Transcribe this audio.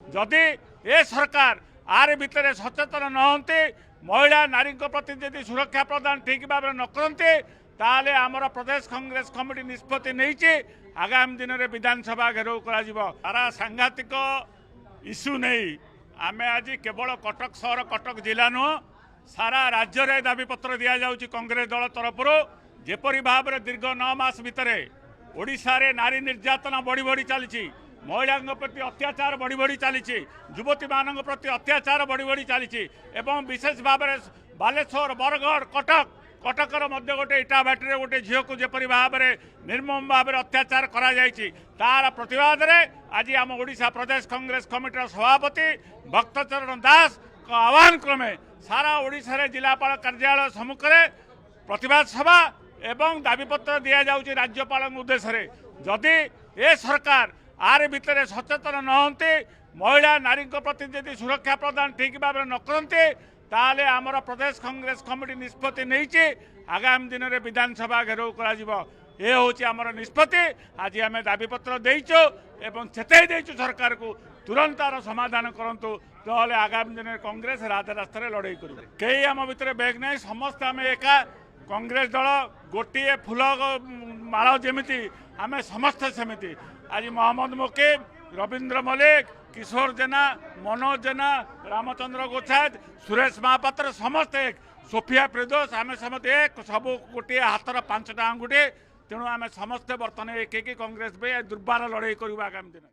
जदि ए सरकार आर भितर सचेतन न होते महिला नारी प्रति यदि सुरक्षा प्रदान ठीक भाव न करते ताले आमर प्रदेश कांग्रेस कमिटी निष्पत्ति नहीं आगामी दिन में विधानसभा घेराव कर सारा सांघातिक इश्यू नहीं आमे आज केवल कटक सहर कटक जिला नुह सारा राज्य में दाबीपत्र दि जाऊँगी कांग्रेस दल तरफ जेपरी भाव में दीर्घ 9 मास भितर ओडिशा रे नारी निर्यातना बढ़ी बढ़ी चली महिला प्रति अत्याचार बढ़ी बढ़ी चली युवती मान प्रति अत्याचार बढ़ी बढ़ी चली एवं विशेष भाव में बालेश्वर बरगढ़ कटक कटकर मध्य गोटे इटाभाटी गोटे झील को जपरी भाव में निर्मम भाव में अत्याचार करा जायछि तार प्रतिवाद रे आज आम ओडिशा प्रदेश कांग्रेस कमिटीर सभापति भक्तचरण दास को आह्वान क्रमे सारा ओडिशा रे जिलापाल कार्यालय सम्मुख में प्रतिवाद सभा एवं दाबीपत्र दि जाऊँगी राज्यपाल उद्देश्य जदि ए सरकार आर भितर सचेतन न होते महिला नारी प्रति यदि सुरक्षा प्रदान ठीक भाव न करते ताले आमर प्रदेश कांग्रेस कमिटी निष्पत्ति नहीं आगामी दिन में विधानसभा घेराव कर आमर निष्पत्ति आज आम दाबीपत्र देचु एवं चेताई देचु सरकार को तुरंत तार समाधान करंतु तो आगामी दिन में कांग्रेस राजरास्ता लड़ाई करेंगे कई आम भितर बेग नहीं समस्त आम एका कांग्रेस दल गोटे फूल माल जमी आम समस्त सेमती आज मोहम्मद मुकीम रवींद्र मलिक किशोर जेना मनोज जेना रामचंद्र गोछाद सुरेश महापात्र समस्त एक सोफिया प्रिदोष आम समस्त एक सब गोटे हाथर 5टा आंगुठी तेणु आम समस्ते बर्तमान एक कांग्रेस दुर्बार लड़ाई करूँ आगामी दिन।